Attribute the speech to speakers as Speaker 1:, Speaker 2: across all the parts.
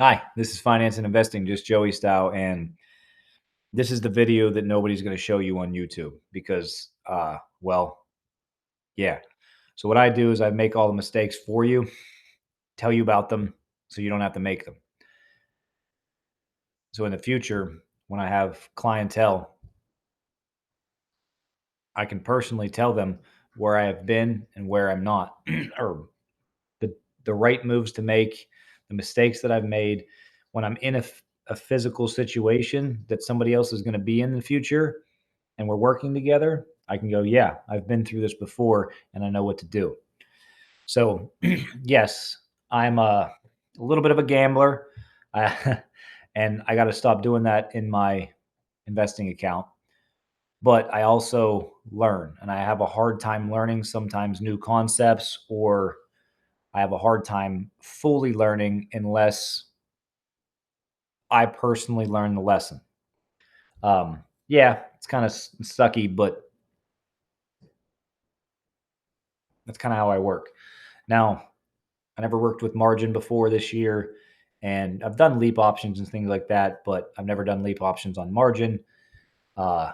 Speaker 1: Hi, this is Finance and Investing, just Joey style, and this is the video that nobody's going to show you on YouTube because, well, yeah. So what I do is I make all the mistakes for you, tell you about them, so you don't have to make them. So in the future, when I have clientele, I can personally tell them where I have been and where I'm not, or the the right moves to make, the mistakes that I've made when I'm in a physical situation that somebody else is going to be in the future and we're working together, I can go, yeah, I've been through this before and I know what to do. So, yes, I'm a little bit of a gambler, uh, and I got to stop doing that in my investing account. But I also learn, and I have a hard time learning sometimes new concepts, or I have a hard time fully learning unless I personally learn the lesson. Yeah, it's kind of sucky, but that's kind of how I work. Now, I never worked with margin before this year, and I've done leap options and things like that, but I've never done leap options on margin. Uh,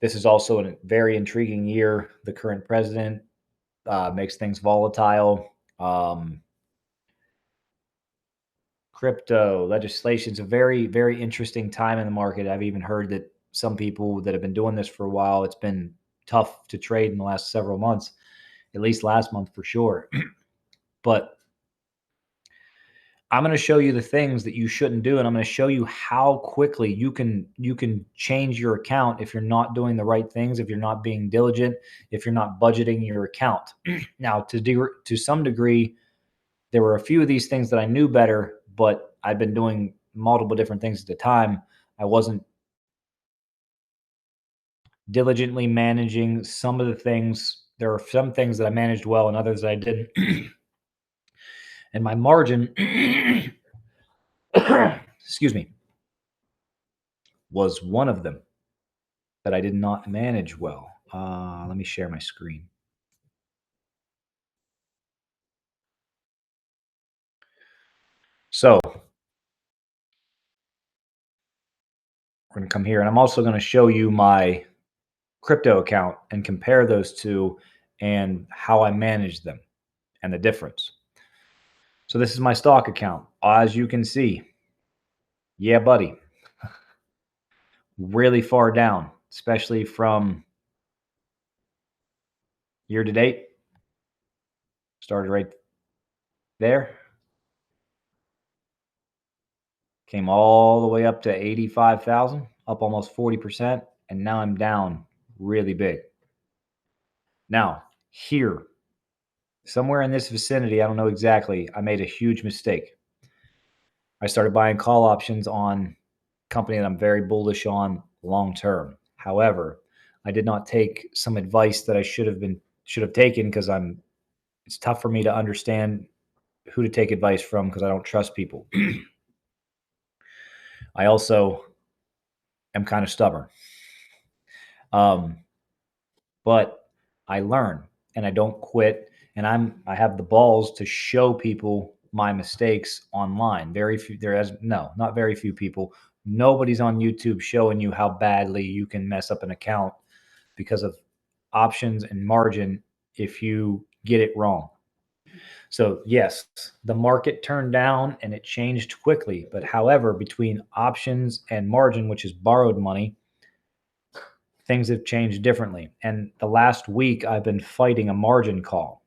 Speaker 1: this is also a very intriguing year. The current president makes things volatile. Crypto legislation is a very, very interesting time in the market. I've even heard that some people that have been doing this for a while, it's been tough to trade in the last several months, at least last month for sure. But I'm going to show you the things that you shouldn't do, and I'm going to show you how quickly you can change your account if you're not doing the right things, if you're not being diligent, if you're not budgeting your account. Now, to some degree, there were a few of these things that I knew better, but I've been doing multiple different things at the time. I wasn't diligently managing some of the things. There are some things that I managed well, and others that I didn't. And my margin, excuse me, was one of them that I did not manage well. Let me share my screen. So we're going to come here, and I'm also going to show you my crypto account and compare those two and how I manage them and the difference. So this is my stock account. As you can see, yeah, buddy, really far down, especially from year to date. Started right there, came all the way up to 85,000, up almost 40%, and now I'm down really big. Now, here, somewhere in this vicinity, I don't know exactly, I made a huge mistake. I started buying call options on a company that I'm very bullish on long term. However, I did not take some advice that I should have taken because it's tough for me to understand who to take advice from because I don't trust people. I also am kind of stubborn. Um, but I learn and I don't quit, and I have the balls to show people my mistakes online. Very few there is no, not very few people. Nobody's on YouTube showing you how badly you can mess up an account because of options and margin if you get it wrong. So, yes, the market turned down and it changed quickly. But however, between options and margin, which is borrowed money, things have changed differently. And the last week, I've been fighting a margin call.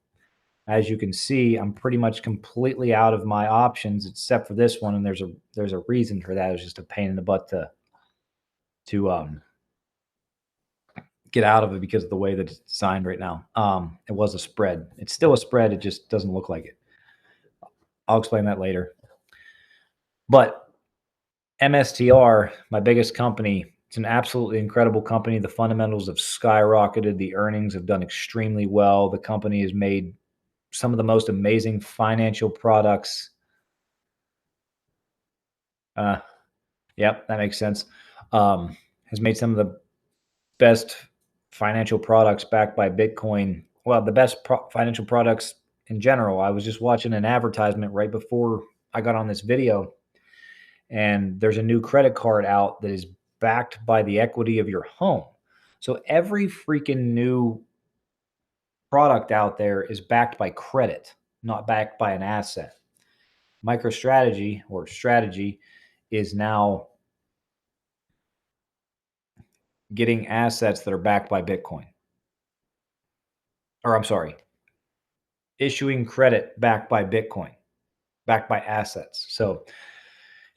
Speaker 1: As you can see, I'm pretty much completely out of my options except for this one, and there's a reason for that. It's just a pain in the butt to get out of it because of the way that it's designed right now. It was a spread. It's still a spread. It just doesn't look like it. I'll explain that later. But MSTR, my biggest company, it's an absolutely incredible company. The fundamentals have skyrocketed. The earnings have done extremely well. The company has made some of the most amazing financial products. Uh, yep, that makes sense. Has made some of the best financial products backed by Bitcoin. Well, the best financial products in general. I was just watching an advertisement right before I got on this video, and there's a new credit card out that is backed by the equity of your home. So every freaking new product out there is backed by credit, not backed by an asset. MicroStrategy or strategy is now getting assets that are backed by Bitcoin. Or I'm sorry, issuing credit backed by Bitcoin, backed by assets. So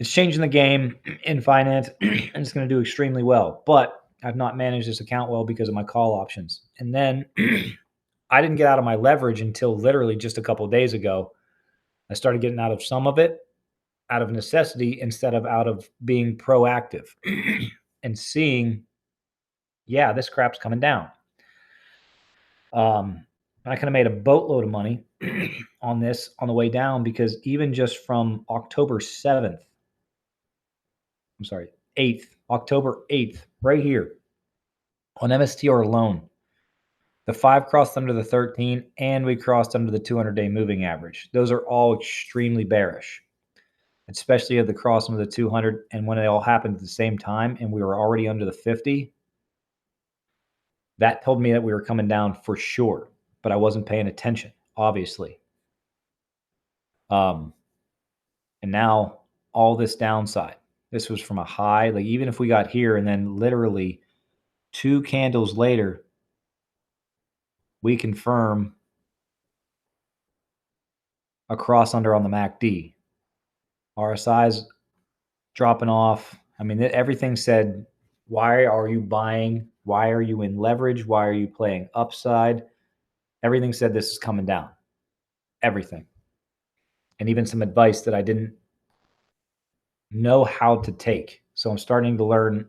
Speaker 1: it's changing the game in finance, and it's going to do extremely well. But I've not managed this account well because of my call options. And then I didn't get out of my leverage until literally just a couple of days ago. I started getting out of some of it out of necessity instead of out of being proactive and seeing, yeah, this crap's coming down. I kind of made a boatload of money on this on the way down because even just from October 7th, I'm sorry, 8th, October 8th, right here on MSTR alone, the 5 crossed under the 13 and we crossed under the 200-day moving average. Those are all extremely bearish, especially at the cross under the 200. And when it all happened at the same time and we were already under the 50, that told me that we were coming down for sure, but I wasn't paying attention, obviously. And now all this downside, this was from a high, like even if we got here and then literally 2 candles later, we confirm a cross under on the MACD. RSI's dropping off. I mean, everything said, why are you buying? Why are you in leverage? Why are you playing upside? Everything said this is coming down. Everything. And even some advice that I didn't know how to take. So I'm starting to learn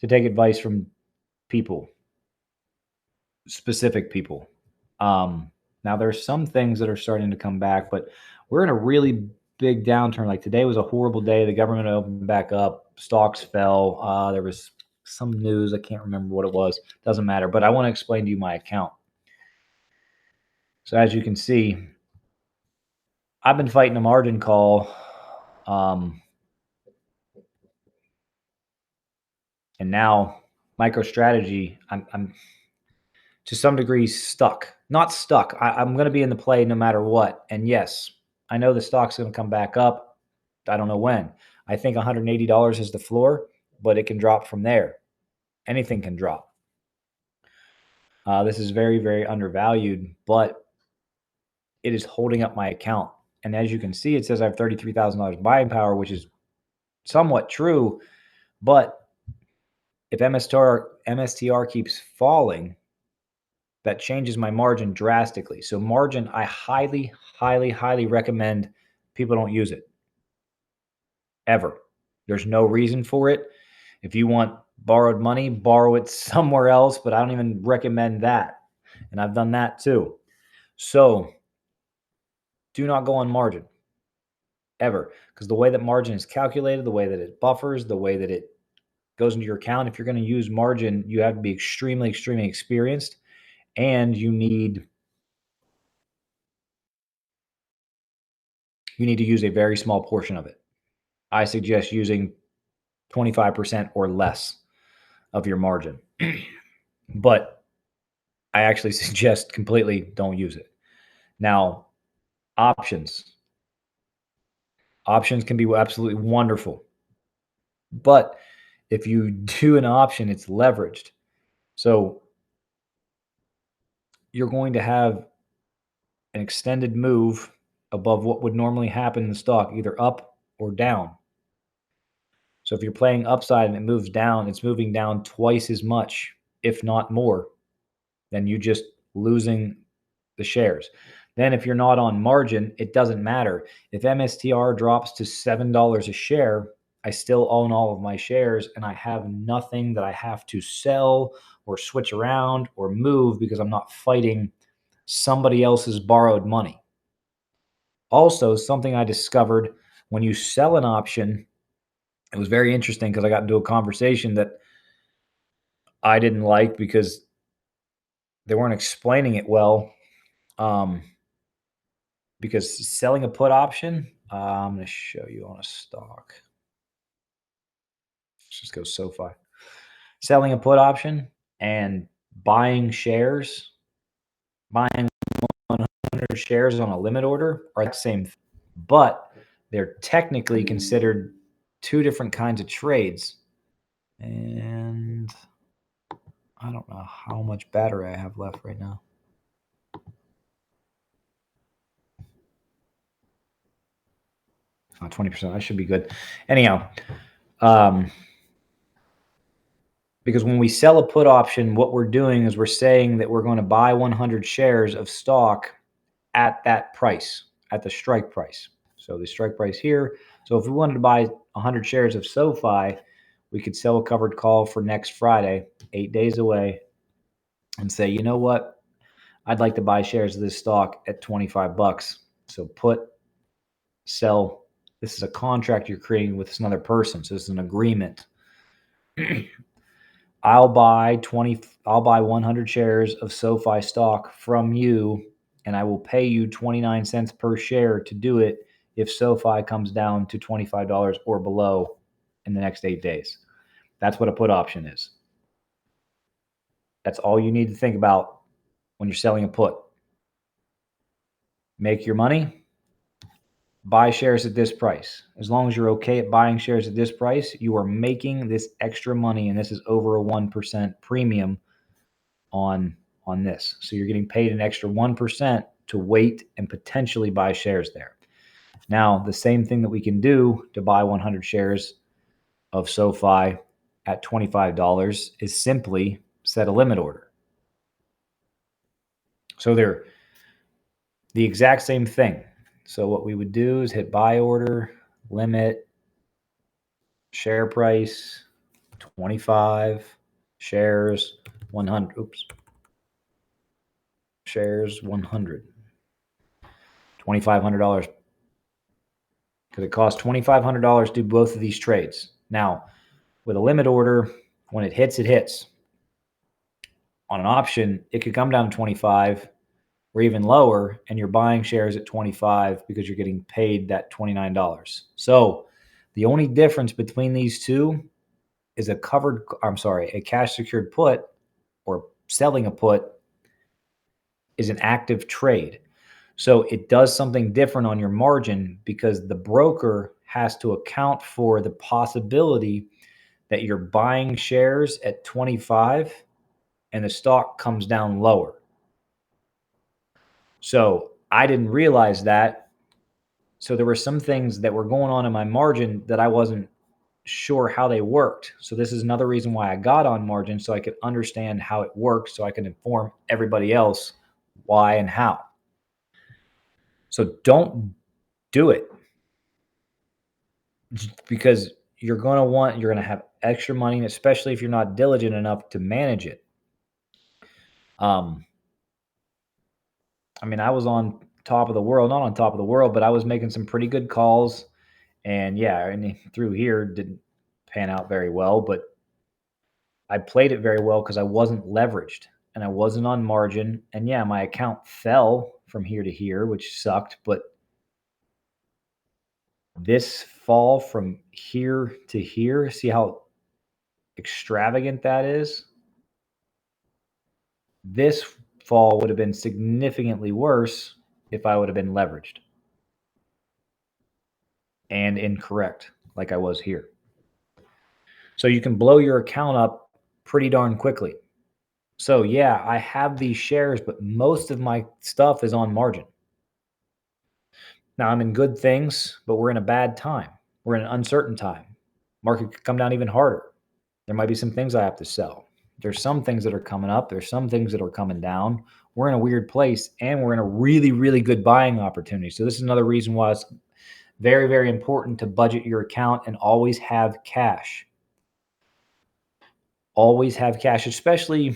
Speaker 1: to take advice from people, specific people. Now there's some things that are starting to come back, but we're in a really big downturn. Like today was a horrible day. The government opened back up. Stocks fell. There was some news. I can't remember what it was. Doesn't matter. But I want to explain to you my account. So as you can see, I've been fighting a margin call. And now MicroStrategy, I'm to some degree stuck. Not stuck. I'm going to be in the play no matter what. And yes, I know the stock's going to come back up. I don't know when. I think $180 is the floor, but it can drop from there. Anything can drop. This is very, very undervalued, but it is holding up my account. And as you can see, it says I have $33,000 buying power, which is somewhat true. But if MSTR keeps falling, that changes my margin drastically. So margin, I highly, highly, highly recommend people don't use it ever. There's no reason for it. If you want borrowed money, borrow it somewhere else, but I don't even recommend that. And I've done that too. So do not go on margin ever, because the way that margin is calculated, the way that it buffers, the way that it goes into your account, if you're going to use margin, you have to be extremely, extremely experienced, and you need to use a very small portion of it. I suggest using 25% or less of your margin. But I actually suggest completely don't use it. Now, options. Options can be absolutely wonderful. But if you do an option, it's leveraged. So you're going to have an extended move above what would normally happen in the stock, either up or down. So if you're playing upside and it moves down, it's moving down twice as much, if not more, than you just losing the shares. Then if you're not on margin, it doesn't matter. If MSTR drops to $7 a share, I still own all of my shares and I have nothing that I have to sell or switch around or move because I'm not fighting somebody else's borrowed money. Also, something I discovered when you sell an option, it was very interesting because I got into a conversation that I didn't like because they weren't explaining it well. Because selling a put option I'm going to show you on a stock. Let's just go SoFi. Selling a put option and buying shares, buying 100 shares on a limit order are the same, but they're technically considered two different kinds of trades. And I don't know how much battery I have left right now. 20%. I should be good. Anyhow, because when we sell a put option, what we're doing is we're saying that we're going to buy 100 shares of stock at that price, at the strike price. So the strike price here. So if we wanted to buy 100 shares of SoFi, we could sell a covered call for next Friday, 8 days away, and say, you know what? I'd like to buy shares of this stock at 25 bucks. So put, sell. This is a contract you're creating with another person. So this is an agreement. I'll buy 100 shares of SoFi stock from you, and I will pay you 29 cents per share to do it if SoFi comes down to $25 or below in the next 8 days. That's what a put option is. That's all you need to think about when you're selling a put. Make your money, buy shares at this price. As long as you're okay at buying shares at this price, you are making this extra money, and this is over a 1% premium on this. So you're getting paid an extra 1% to wait and potentially buy shares there. Now, the same thing that we can do to buy 100 shares of SoFi at $25 is simply set a limit order. So they're the exact same thing. So what we would do is hit buy order, limit, share price, 25, shares, 100. Oops. Shares, 100. $2,500. Because it costs $2,500 to do both of these trades. Now, with a limit order, when it hits, it hits. On an option, it could come down to 25 or even lower, and you're buying shares at 25 because you're getting paid that $29. So the only difference between these two is a cash secured put or selling a put is an active trade. So it does something different on your margin because the broker has to account for the possibility that you're buying shares at 25 and the stock comes down lower. So I didn't realize that. So there were some things that were going on in my margin that I wasn't sure how they worked. So this is another reason why I got on margin, so I could understand how it works, so I can inform everybody else why and how. So don't do it, because you're going to have extra money, especially if you're not diligent enough to manage it. I mean, I was on top of the world, not on top of the world, but I was making some pretty good calls. And yeah, and through here didn't pan out very well, but I played it very well because I wasn't leveraged and I wasn't on margin. And yeah, my account fell from here to here, which sucked. But this fall from here to here, see how extravagant that is? This fall would have been significantly worse if I would have been leveraged and incorrect like I was here. So you can blow your account up pretty darn quickly. So yeah, I have these shares, but most of my stuff is on margin. Now I'm in good things, but we're in a bad time. We're in an uncertain time. Market could come down even harder. There might be some things I have to sell. There's some things that are coming up. There's some things that are coming down. We're in a weird place, and we're in a really, really good buying opportunity. So this is another reason why it's very, very important to budget your account and always have cash. Always have cash, especially,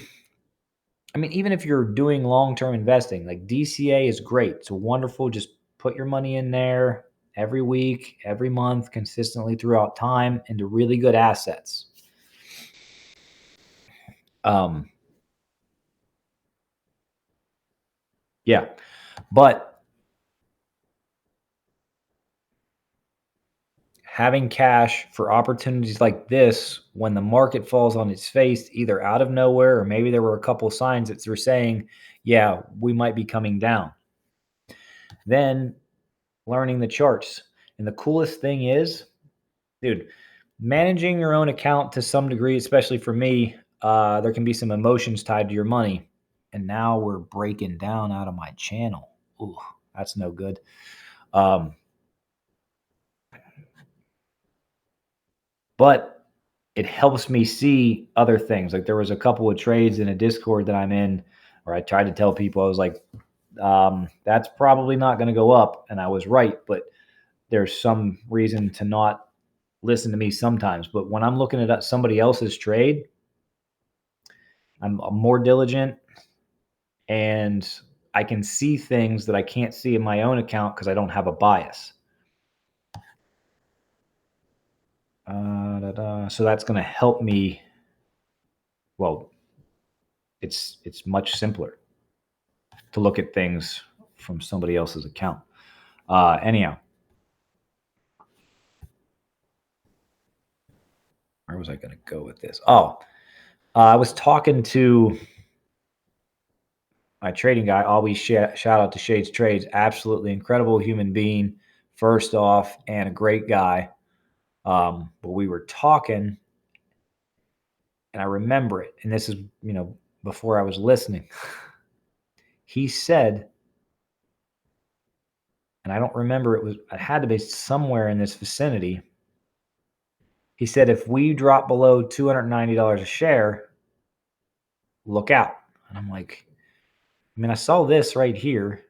Speaker 1: I mean, even if you're doing long-term investing, like DCA is great. It's wonderful. Just put your money in there every week, every month, consistently throughout time into really good assets. Yeah, but having cash for opportunities like this when the market falls on its face, either out of nowhere or maybe there were a couple signs that were saying, yeah, we might be coming down. Then learning the charts. And the coolest thing is, dude, managing your own account to some degree, especially for me, there can be some emotions tied to your money. And now we're breaking down out of my channel. Ooh, that's no good. But it helps me see other things. Like there was a couple of trades in a Discord that I'm in where I tried to tell people, I was like, that's probably not going to go up. And I was right, but there's some reason to not listen to me sometimes. But when I'm looking at somebody else's trade, I'm more diligent and I can see things that I can't see in my own account because I don't have a bias. So that's going to help me. Well, it's much simpler to look at things from somebody else's account. Anyhow, where was I going to go with this? Oh, I was talking to my trading guy. Always shout out to Shades Trades. Absolutely incredible human being, first off, and a great guy. But we were talking, and I remember it. And this is, before I was listening. He said, and I don't remember, it had to be somewhere in this vicinity. He said, if we drop below $290 a share, look out. And I'm like, I saw this right here,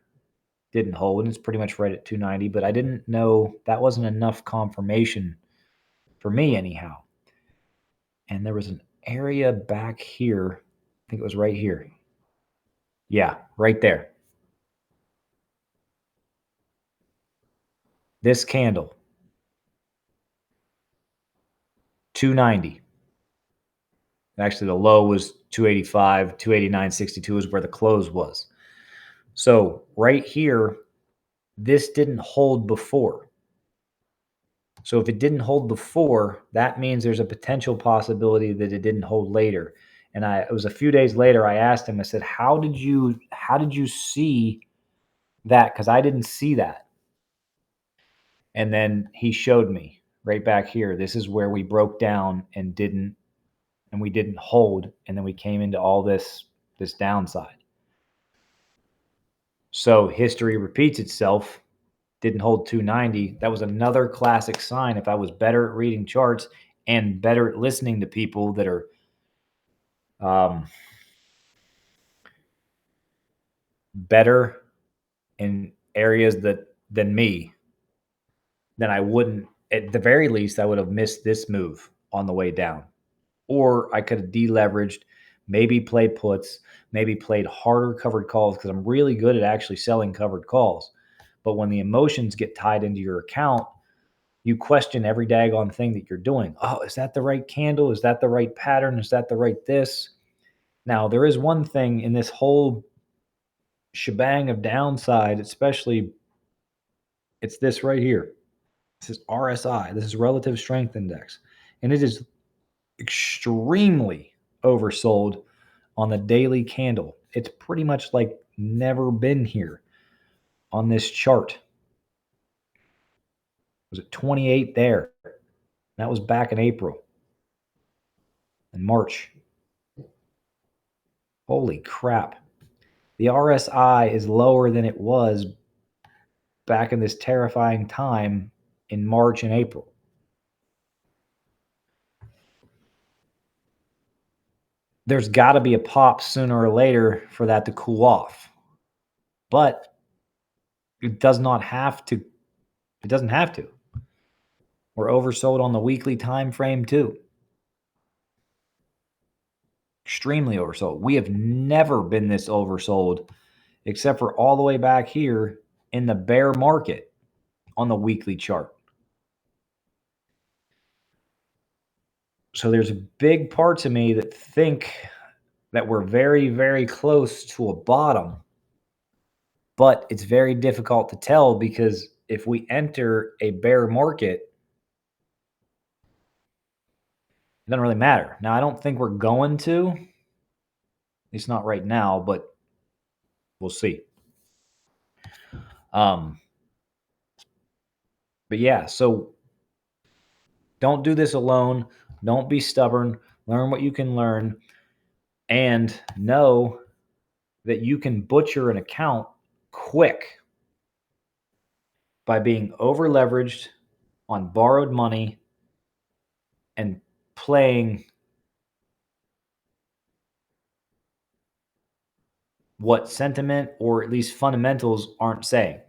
Speaker 1: didn't hold, and it's pretty much right at 290, but I didn't know that wasn't enough confirmation for me anyhow. And there was an area back here. I think it was right here. Yeah, right there. This candle, 290. Actually, the low was 285, 289.62 is where the close was. So right here, this didn't hold before. So if it didn't hold before, that means there's a potential possibility that it didn't hold later. And it was a few days later, I asked him, I said, how did you see that? Because I didn't see that. And then he showed me right back here. This is where we broke down and we didn't hold. And then we came into all this downside. So history repeats itself. Didn't hold 290. That was another classic sign. If I was better at reading charts and better at listening to people that are better in areas than me, then I wouldn't, at the very least, I would have missed this move on the way down. Or I could have deleveraged, maybe played puts, maybe played harder covered calls because I'm really good at actually selling covered calls. But when the emotions get tied into your account, you question every daggone thing that you're doing. Oh, is that the right candle? Is that the right pattern? Is that the right this? Now, there is one thing in this whole shebang of downside, especially, it's this right here. This is RSI. This is Relative Strength Index. And it is extremely oversold on the daily candle. It's pretty much like never been here on this chart. Was it 28 there? That was back in April and March. Holy crap. The RSI is lower than it was back in this terrifying time in March and April. There's got to be a pop sooner or later for that to cool off. But it does not have to. It doesn't have to. We're oversold on the weekly time frame too. Extremely oversold. We have never been this oversold except for all the way back here in the bear market on the weekly chart. So there's big parts of me that think that we're very, very close to a bottom, but it's very difficult to tell because if we enter a bear market, It doesn't really matter. Now, I don't think we're going to, at least not right now, but we'll see. But yeah, so don't do this alone. Don't be stubborn. Learn what you can learn and know that you can butcher an account quick by being over leveraged on borrowed money and playing what sentiment or at least fundamentals aren't saying.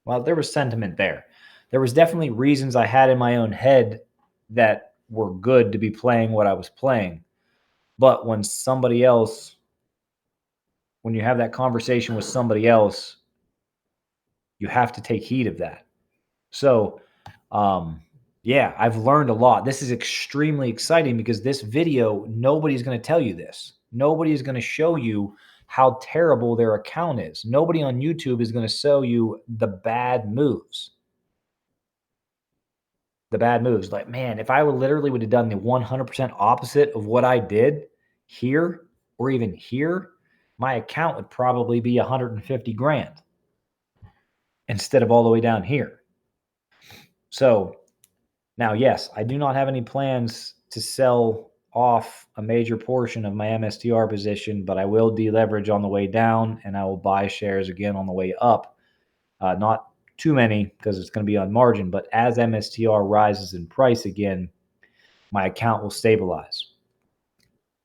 Speaker 1: Well, there was sentiment there. There was definitely reasons I had in my own head that were good to be playing what I was playing. But when somebody else, when you have that conversation with somebody else, you have to take heed of that. So, yeah, I've learned a lot. This is extremely exciting because this video, nobody's going to tell you this. Nobody is going to show you how terrible their account is. Nobody on YouTube is going to show you the bad moves. The bad moves. Like, man, if I would have done the 100% opposite of what I did here or even here, my account would probably be 150 grand instead of all the way down here. So now, yes, I do not have any plans to sell off a major portion of my MSTR position, but I will deleverage on the way down and I will buy shares again on the way up. Not too many because it's going to be on margin, but as MSTR rises in price again, my account will stabilize.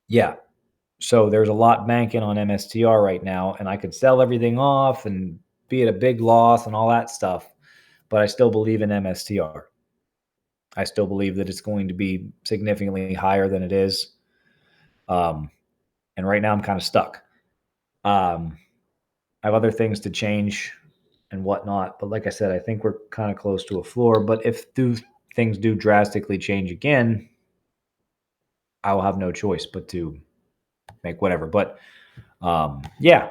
Speaker 1: Yeah. So there's a lot banking on MSTR right now, and I could sell everything off and be at a big loss and all that stuff, but I still believe in MSTR. I still believe that it's going to be significantly higher than it is. And right now I'm kind of stuck. I have other things to change and whatnot, but like I said, I think we're kind of close to a floor. But if things do drastically change again, I will have no choice but to make whatever. But yeah,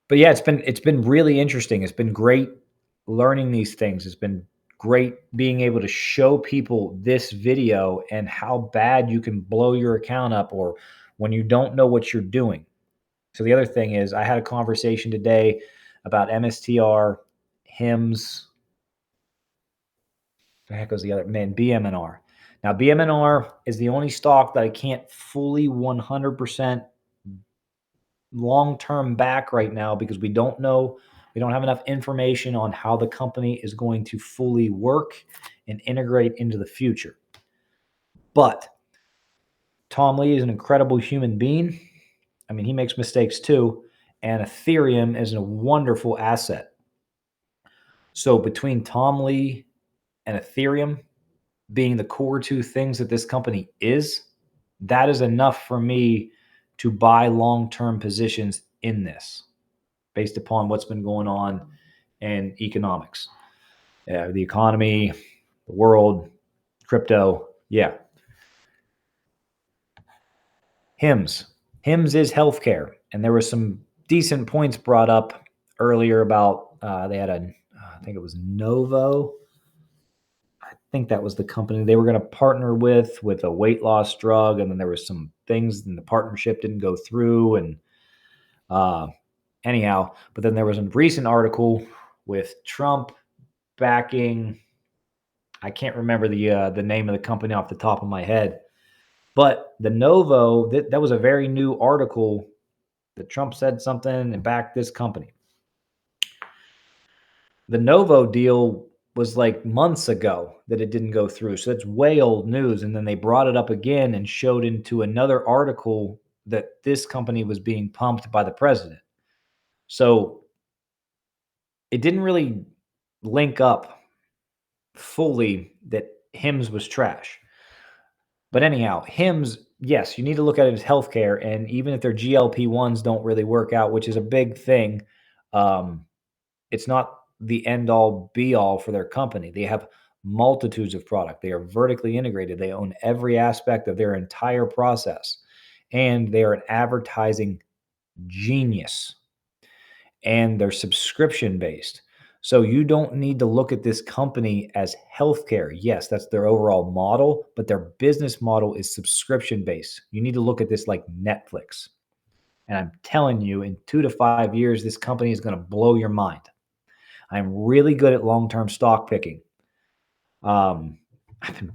Speaker 1: it's been really interesting. It's been great learning these things. It's been great being able to show people this video and how bad you can blow your account up or when you don't know what you're doing. So the other thing is I had a conversation today about MSTR, HIMS, the heck was the other man, BMNR. Now BMNR is the only stock that I can't fully 100% long-term back right now because we don't know, we don't have enough information on how the company is going to fully work and integrate into the future. But Tom Lee is an incredible human being. I mean, he makes mistakes too, and Ethereum is a wonderful asset. So between Tom Lee and Ethereum being the core two things that this company is, that is enough for me to buy long-term positions in this based upon what's been going on in economics, the economy, the world, crypto. Yeah. HIMS. HIMS is healthcare. And there were some decent points brought up earlier about they had I think it was Novo. I think that was the company they were going to partner with a weight loss drug. And then there was some things and the partnership didn't go through. And anyhow, but then there was a recent article with Trump backing. I can't remember the name of the company off the top of my head, but the Novo that was a very new article that Trump said something and backed this company. The Novo deal was like months ago that it didn't go through, so it's way old news. And then they brought it up again and showed into another article that this company was being pumped by the president. So it didn't really link up fully that HIMS was trash. But anyhow, HIMS, yes, you need to look at it as healthcare. And even if their GLP-1s don't really work out, which is a big thing, it's not the end all be all for their company. They have multitudes of product. They are vertically integrated. They own every aspect of their entire process. And they are an advertising genius. And they're subscription based. So you don't need to look at this company as healthcare. Yes, that's their overall model, but their business model is subscription based. You need to look at this like Netflix. And I'm telling you, in 2 to 5 years, this company is going to blow your mind. I'm really good at long term stock picking. I've been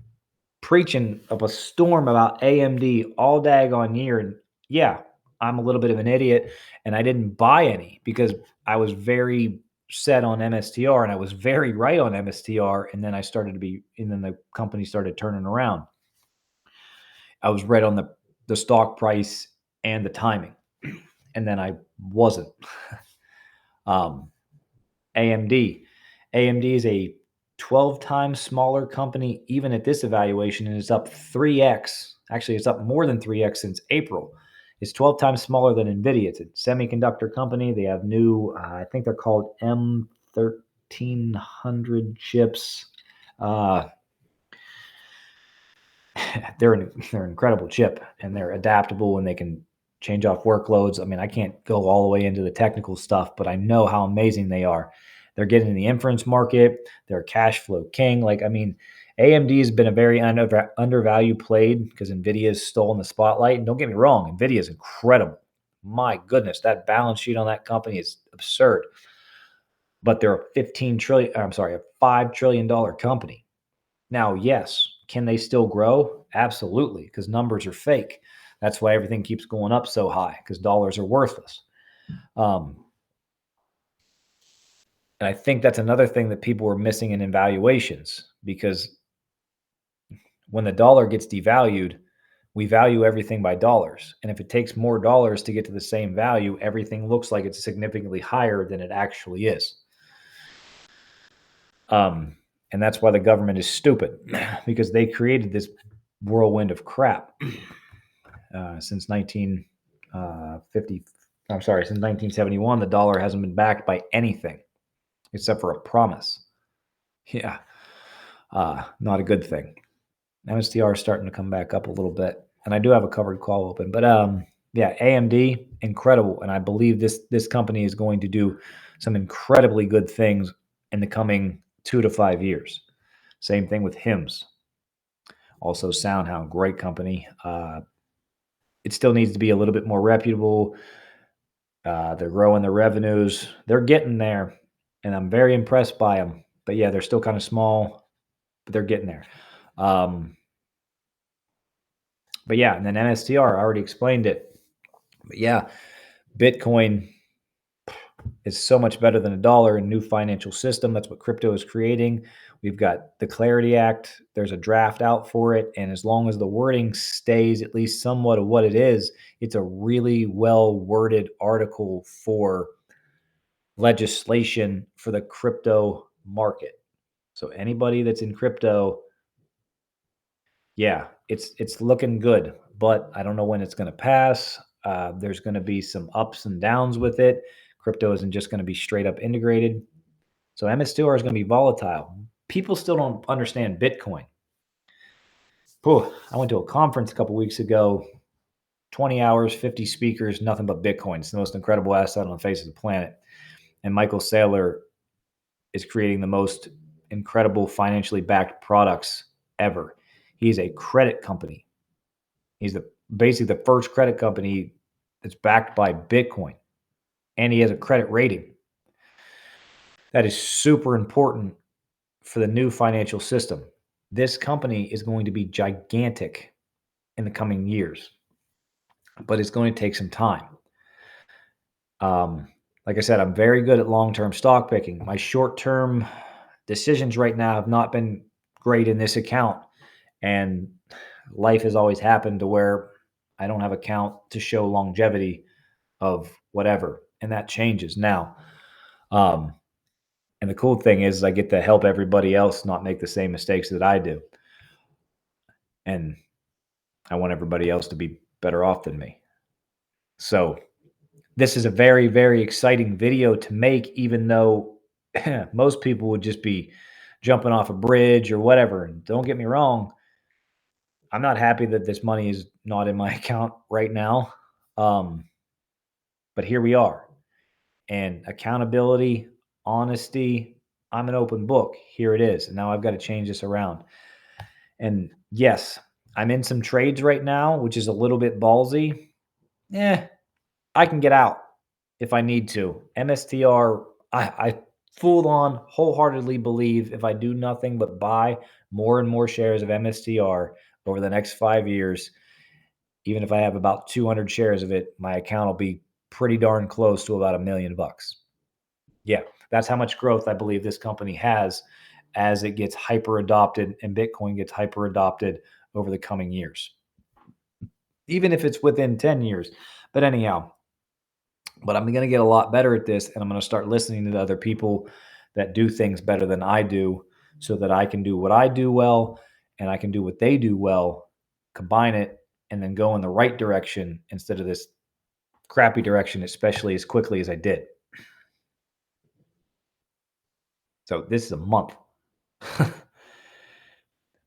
Speaker 1: preaching up a storm about AMD all daggone year. And yeah, I'm a little bit of an idiot and I didn't buy any because I was very set on MSTR and I was very right on MSTR. And then and then the company started turning around. I was right on the stock price and the timing. And then I wasn't. AMD. AMD is a 12 times smaller company, even at this evaluation, and it's up 3x. Actually, it's up more than 3x since April. It's 12 times smaller than NVIDIA. It's a semiconductor company. They have new, I think they're called M1300 chips. They're an incredible chip, and they're adaptable, and they can change off workloads. I mean, I can't go all the way into the technical stuff, but I know how amazing they are. They're getting in the inference market. They're a cash flow king. Like, I mean, AMD has been a very undervalued played because NVIDIA has stolen the spotlight. And don't get me wrong, NVIDIA is incredible. My goodness, that balance sheet on that company is absurd. But they're a $5 trillion company. Now, yes, can they still grow? Absolutely, because numbers are fake. That's why everything keeps going up so high, because dollars are worthless. And I think that's another thing that people are missing in evaluations, because when the dollar gets devalued, we value everything by dollars. And if it takes more dollars to get to the same value, everything looks like it's significantly higher than it actually is. And that's why the government is stupid, because they created this whirlwind of crap since 1971. The dollar hasn't been backed by anything except for a promise. Yeah, not a good thing. MSTR is starting to come back up a little bit, and I do have a covered call open. But yeah, AMD, incredible, and I believe this company is going to do some incredibly good things in the coming 2 to 5 years. Same thing with HIMS. Also, SoundHound, great company. It still needs to be a little bit more reputable. They're growing their revenues. They're getting there, and I'm very impressed by them. But yeah, they're still kind of small, but they're getting there. But yeah, and then MSTR, I already explained it. But yeah, Bitcoin is so much better than a dollar in new financial system. That's what crypto is creating. We've got the Clarity Act. There's a draft out for it. And as long as the wording stays at least somewhat of what it is, it's a really well worded article for legislation for the crypto market. So anybody that's in crypto, yeah, it's looking good, but I don't know when it's going to pass. There's going to be some ups and downs with it. Crypto isn't just going to be straight up integrated. So MSTR is going to be volatile. People still don't understand Bitcoin. I went to a conference a couple weeks ago, 20 hours, 50 speakers, nothing but Bitcoin. It's the most incredible asset on the face of the planet. And Michael Saylor is creating the most incredible financially backed products ever. He's a credit company. He's basically the first credit company that's backed by Bitcoin, and he has a credit rating. That is super important for the new financial system. This company is going to be gigantic in the coming years, but it's going to take some time. Like I said, I'm very good at long-term stock picking. My short-term decisions right now have not been great in this account, and life has always happened to where I don't have a count to show longevity of whatever, and that changes now. And the cool thing is I get to help everybody else not make the same mistakes that I do. And I want everybody else to be better off than me. So this is a very, very exciting video to make, even though most people would just be jumping off a bridge or whatever. And don't get me wrong, I'm not happy that this money is not in my account right now. But here we are. And accountability, honesty, I'm an open book. Here it is. And now I've got to change this around. And yes, I'm in some trades right now, which is a little bit ballsy. I can get out if I need to. MSTR, I full on wholeheartedly believe if I do nothing but buy more and more shares of MSTR over the next 5 years, even if I have about 200 shares of it, my account will be pretty darn close to about $1 million. Yeah, that's how much growth I believe this company has as it gets hyper adopted and Bitcoin gets hyper adopted over the coming years, even if it's within 10 years. But anyhow, I'm going to get a lot better at this, and I'm going to start listening to other people that do things better than I do so that I can do what I do well and I can do what they do well, combine it, and then go in the right direction instead of this crappy direction, especially as quickly as I did. So this is a month.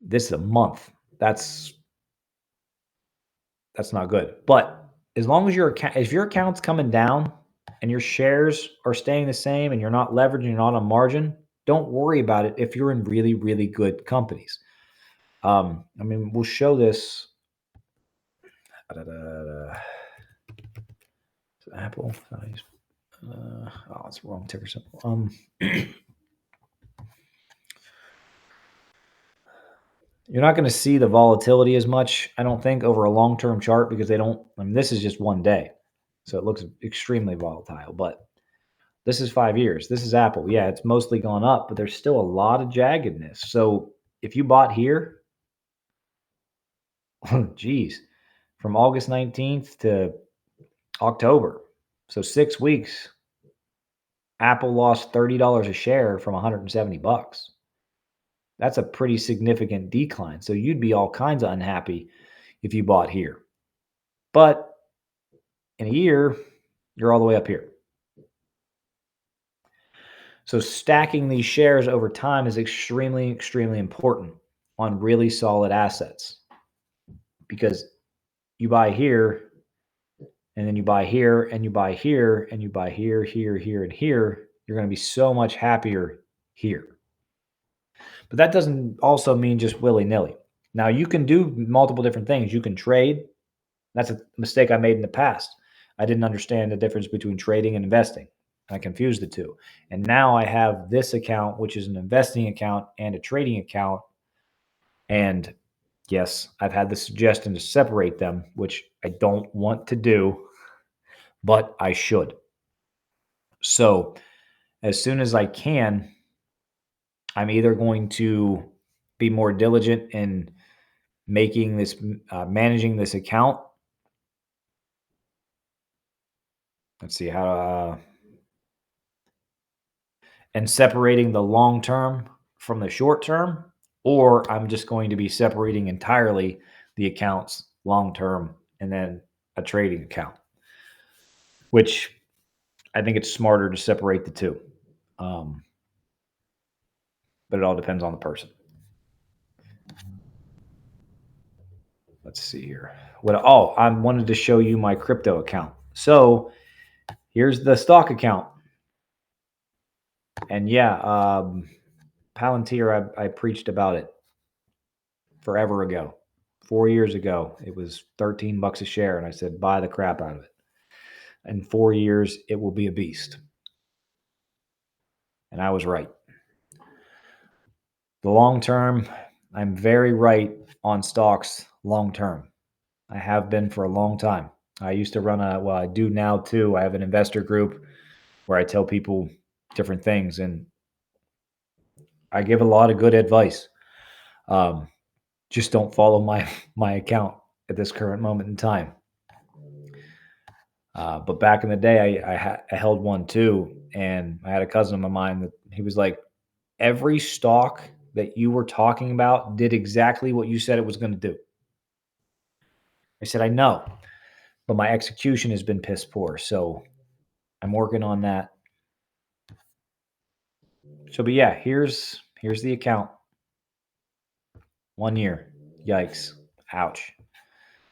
Speaker 1: This is a month. That's not good. But as long as if your account's coming down and your shares are staying the same and you're not leveraging, you're not on margin, don't worry about it if you're in really, really good companies. We'll show this. Apple. It's the wrong ticker symbol. You're not going to see the volatility as much, I don't think, over a long-term chart because they don't. This is just one day, so it looks extremely volatile. But this is 5 years. This is Apple. Yeah, it's mostly gone up, but there's still a lot of jaggedness. So if you bought here, geez, from August 19th to October, so 6 weeks, Apple lost $30 a share from $170. That's a pretty significant decline. So you'd be all kinds of unhappy if you bought here. But in a year, you're all the way up here. So stacking these shares over time is extremely, extremely important on really solid assets because you buy here and then you buy here and you buy here and you buy here, here, here, and here. You're going to be so much happier here. But that doesn't also mean just willy-nilly. Now, you can do multiple different things. You can trade. That's a mistake I made in the past. I didn't understand the difference between trading and investing. I confused the two. And now I have this account, which is an investing account and a trading account. And yes, I've had the suggestion to separate them, which I don't want to do, but I should. So as soon as I can, I'm either going to be more diligent in making this, managing this account. Let's see how, and separating the long term from the short term, or I'm just going to be separating entirely the accounts long term and then a trading account, which I think it's smarter to separate the two. But it all depends on the person. Let's see here. I wanted to show you my crypto account. So here's the stock account. And yeah, Palantir, I preached about it forever ago. 4 years ago, it was $13 a share, and I said, buy the crap out of it. In 4 years, it will be a beast. And I was right. The long term, I'm very right on stocks long term. I have been for a long time. I used to run I do now too. I have an investor group where I tell people different things, and I give a lot of good advice. Just don't follow my account at this current moment in time. But back in the day, I held one too, and I had a cousin of mine that he was like, every stock that you were talking about did exactly what you said it was going to do. I said, I know, but my execution has been piss poor, so I'm working on that. So, but yeah, here's the account. 1 year. Yikes. Ouch.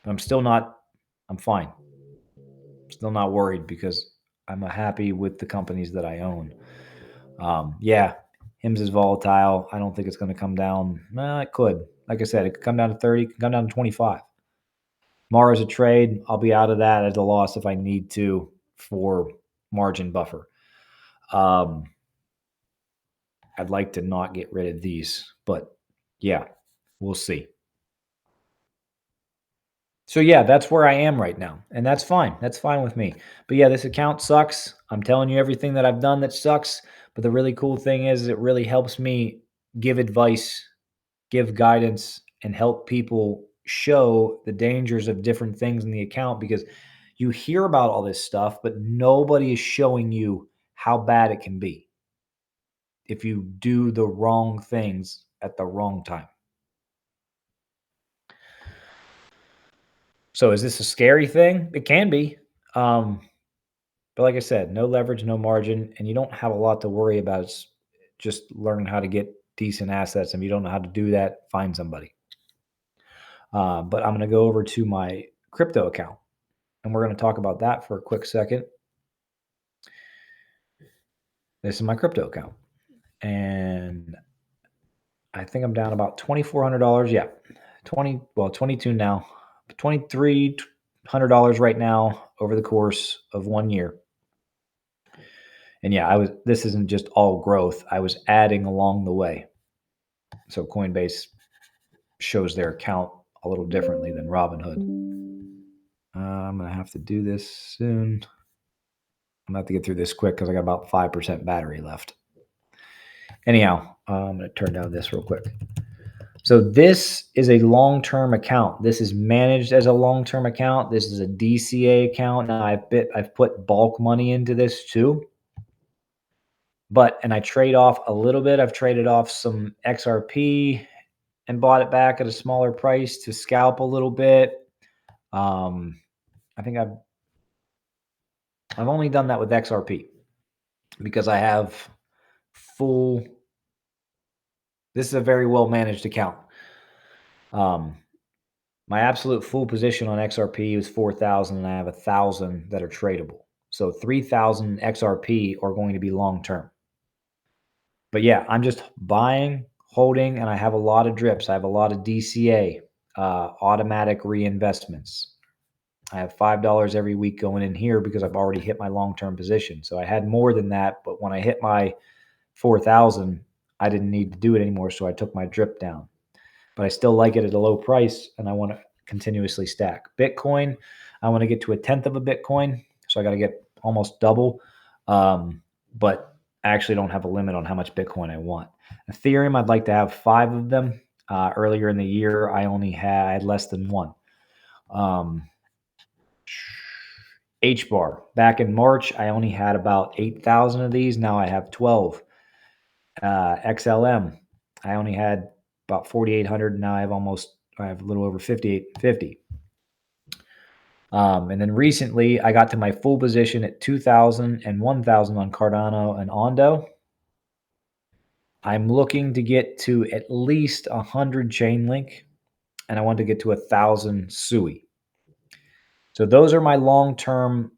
Speaker 1: But I'm fine. Still not worried because I'm happy with the companies that I own. Yeah, HIMS is volatile. I don't think it's going to come down. It could. Like I said, it could come down to 30, it could come down to 25. Mara is a trade. I'll be out of that at a loss if I need to for margin buffer. I'd like to not get rid of these, but yeah, we'll see. So yeah, that's where I am right now, and that's fine. That's fine with me. But yeah, this account sucks. I'm telling you everything that I've done that sucks. But the really cool thing is it really helps me give advice, give guidance, and help people show the dangers of different things in the account, because you hear about all this stuff, but nobody is showing you how bad it can be if you do the wrong things at the wrong time. So is this a scary thing? It can be. But like I said, no leverage, no margin, and you don't have a lot to worry about. It's just learning how to get decent assets. If you don't know how to do that, find somebody. But I'm going to go over to my crypto account, and we're going to talk about that for a quick second. This is my crypto account, and I think I'm down about $2,400. Yeah, 22 now, $2,300 right now over the course of 1 year. And yeah, this isn't just all growth. I was adding along the way. So Coinbase shows their account a little differently than Robinhood. I'm going to have to do this soon. I'm going to have to get through this quick because I got about 5% battery left. Anyhow, I'm going to turn down this real quick. So this is a long-term account. This is managed as a long-term account. This is a DCA account. Now I've put bulk money into this too. And I trade off a little bit. I've traded off some XRP and bought it back at a smaller price to scalp a little bit. I think I've only done that with XRP because I have full. This is a very well managed account. My absolute full position on XRP is 4,000, and I have 1,000 that are tradable. So 3,000 XRP are going to be long term. But yeah, I'm just buying, holding, and I have a lot of drips. I have a lot of DCA, automatic reinvestments. I have $5 every week going in here because I've already hit my long-term position. So I had more than that, but when I hit my 4,000, I didn't need to do it anymore, so I took my drip down. But I still like it at a low price, and I want to continuously stack. Bitcoin, I want to get to 1/10 of a Bitcoin, so I got to get almost double. But I actually don't have a limit on how much Bitcoin I want. Ethereum, I'd like to have 5 of them. Earlier in the year, I only had less than 1. HBAR, back in March, I only had about 8,000 of these. Now I have 12. XLM, I only had about 4,800. Now I have a little over 5,850. And then recently I got to my full position at 2,000 and 1,000 on Cardano and Ondo. I'm looking to get to at least 100 Chainlink, and I want to get to 1,000 Sui. So those are my long-term,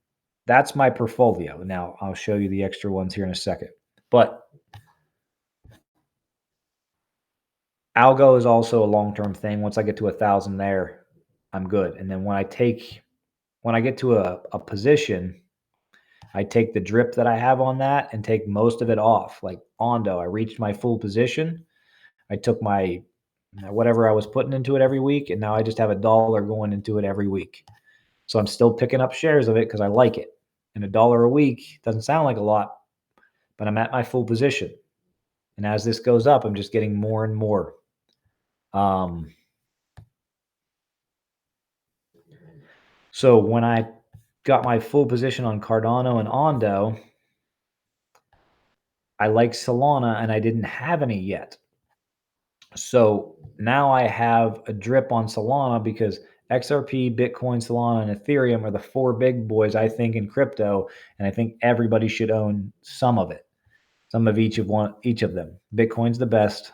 Speaker 1: that's my portfolio. Now I'll show you the extra ones here in a second. But Algo is also a long-term thing. Once I get to 1,000 there, I'm good. And then when I get to a position, I take the drip that I have on that and take most of it off. Like Ondo, I reached my full position. I took my whatever I was putting into it every week, and now I just have $1 going into it every week. So I'm still picking up shares of it because I like it. And $1 a week doesn't sound like a lot, but I'm at my full position. And as this goes up, I'm just getting more and more. So when I got my full position on Cardano and Ondo, I like Solana and I didn't have any yet. So now I have a drip on Solana because XRP, Bitcoin, Solana, and Ethereum are the 4 big boys, I think, in crypto. And I think everybody should own some of it, some of each of them. Bitcoin's the best.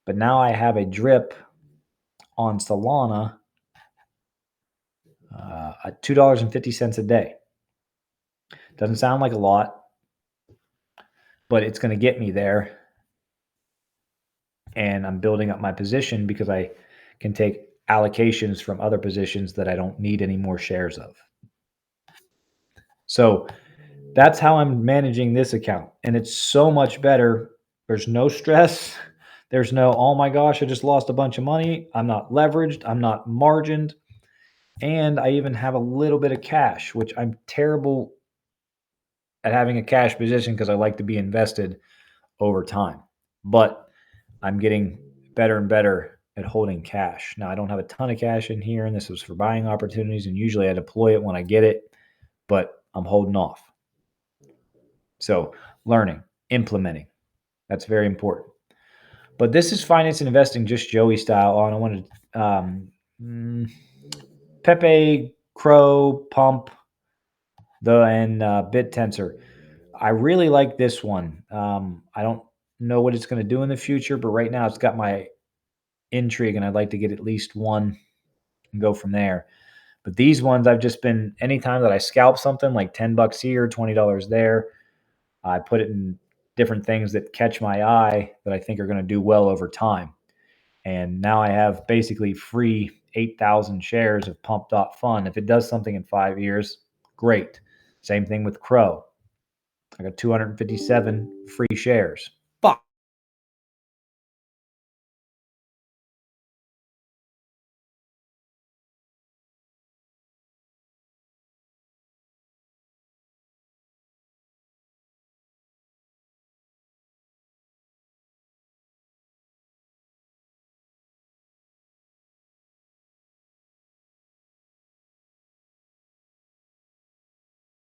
Speaker 1: But now I have a drip on Solana at $2.50 a day. Doesn't sound like a lot, but it's going to get me there. and I'm building up my position because I can take allocations from other positions that I don't need any more shares of. So that's how I'm managing this account. And it's so much better. There's no stress. There's no, oh my gosh, I just lost a bunch of money. I'm not leveraged. I'm not margined. And I even have a little bit of cash, which I'm terrible at having a cash position because I like to be invested over time. But I'm getting better and better at holding cash. Now, I don't have a ton of cash in here, and this is for buying opportunities. And usually I deploy it when I get it, but I'm holding off. So, learning, implementing, that's very important. But this is finance and investing, just Joey style. On I wanted Pepe, Crow, Pump, and BitTensor. I really like this one. I don't know what it's going to do in the future, but right now it's got my intrigue, and I'd like to get at least one and go from there. But these ones, I've just been, anytime that I scalp something like $10 here, $20 there, I put it in different things that catch my eye that I think are going to do well over time. And now I have basically free 8,000 shares of Pump.Fun. If it does something in 5 years, great. Same thing with Crow. I got 257 free shares.